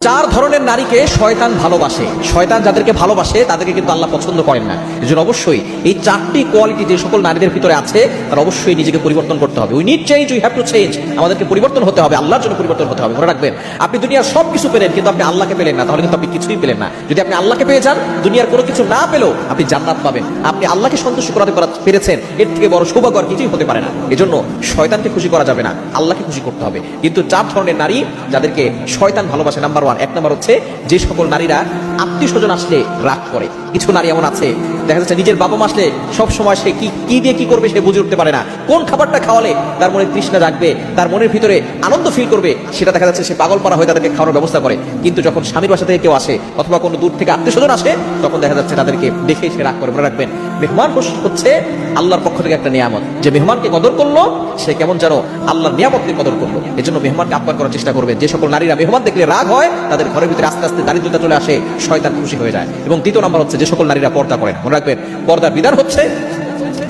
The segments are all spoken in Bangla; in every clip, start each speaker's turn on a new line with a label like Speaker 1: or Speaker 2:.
Speaker 1: চার ধরনের নারীকে শয়তান ভালোবাসে। শয়তান যাদেরকে ভালোবাসে তাদেরকে কিন্তু আল্লাহ পছন্দ করেন না। এজন্য অবশ্যই এই চারটি কোয়ালিটি যে সকল নারীদের ভিতরে আছে তারা অবশ্যই নিজেকে পরিবর্তন করতে হবে। We need change, we have to change. আমাদেরকে পরিবর্তন হতে হবে, আল্লাহর জন্য পরিবর্তন হতে হবে। মনে রাখবেন, আপনি দুনিয়ার সব কিছু পেলেন কিন্তু আপনি আল্লাহকে পেলেন না, তাহলে কিন্তু আপনি কিছুই পেলেন না। যদি আপনি আল্লাহকে পেয়ে যান, দুনিয়ার কোনো কিছু না পেলেও আপনি জান্নাত পাবেন। আপনি আল্লাহকে সন্তুষ্ট করাতে পেরেছেন, এর থেকে বড় সৌভাগ্য আর কিছুই হতে পারে না। এজন্য শয়তানকে খুশি করা যাবে না, আল্লাহকে খুশি করতে হবে। কিন্তু চার ধরনের নারী যাদেরকে শয়তান ভালোবাসে, নাম্বার ওয়ান, এক নাম্বার হচ্ছে যে সকল নারীরা আত্মীয় স্বজন আসলে রাগ করে। কিছু নারী এমন আছে, দেখা যাচ্ছে নিজের বাবা মা আসলে সব সময় সে কি দিয়ে কি করবে সে বুঝে উঠতে পারে না। কোন খাবারটা খাওয়ালে তার মনে তৃষ্ণা জাগবে, তার মনের ভিতরে আনন্দ ফিল করবে, সেটা দেখা যাচ্ছে সে পাগল পারা হয়ে তাদেরকে খাওয়ানোর ব্যবস্থা করে। কিন্তু যখন স্বামীর বাসা থেকে কেউ আসে অথবা কোনো দূর থেকে আত্মীয় স্বজন আসে, তখন দেখা যাচ্ছে তাদেরকে দেখে সে রাগ করে। মনে রাখবেন, মেহমান হচ্ছে আল্লাহর পক্ষ থেকে একটা নিয়ামত। যে মেহমানকে কদর করলো সে কেমন যেন আল্লাহর নিয়ামতকে কদর করলো। এজন্য মেহমানকে আপ্যায়ন করার চেষ্টা করবেন। যে সকল নারীরা মেহমান দেখলে রাগ হয়, তাদের ঘরের ভিতরে আস্তে আস্তে দারিদ্রতা চলে আসে, শয়তান খুশি হয়ে যায়। এবং দ্বিতীয় নাম্বার হচ্ছে যে সকল নারীরা পর্দা করেন। মনে রাখবেন, পর্দার বিধান হচ্ছে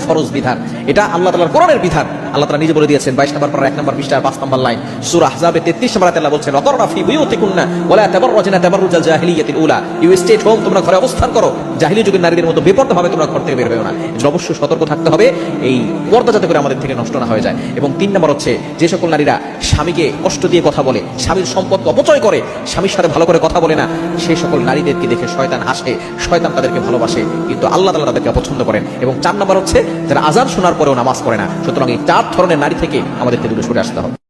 Speaker 1: ফরজ বিধান, এটা আল্লাহ তাআলার কোরআনের বিধান। আল্লাহ তাআলা নিজে বলে দিয়েছেন 22 নম্বর পারা 1 নম্বর পৃষ্ঠা 5 নম্বর লাইন সূরা আহজাবে 33 নম্বর আয়াতে আল্লাহ বলছেন, ওয়াকরনা ফি বুয়ুতিকুন্না ওয়ালা তাবাররাজনা তাবাররুজাল জাহিলিয়াতিল উলা। ইউ স্টে হোম, তোমরা ঘরে অবস্থান করো, জাহিলি যুগের নারীদের মতো বেপরদা ভাবে তোমরা ঘর থেকে বের হয়ো না। এজন্য অবশ্যই সতর্ক থাকতে হবে এই পর্দা যাতে করে আমাদের থেকে নষ্ট না হয়ে যায়। এবং 3 নম্বর হচ্ছে যে সকল নারীরা স্বামীকে কষ্ট দিয়ে কথা বলে, স্বামীর সম্পদকে অপচয় করে, স্বামীর সাথে ভালো করে কথা বলে না, সেই সকল নারীদেরকে দেখে শয়তান হাসে, শয়তান তাদেরকে ভালোবাসে, কিন্তু আল্লাহ তাআলা তাদেরকে অপছন্দ করেন। এবং 4 নম্বর হচ্ছে যারা আযান শোনার পরেও নামাজ পড়ে না। সুতরাং এই 4 ধরনের নারী থেকে আমাদেরকে দূরে সরে আসতে হবে।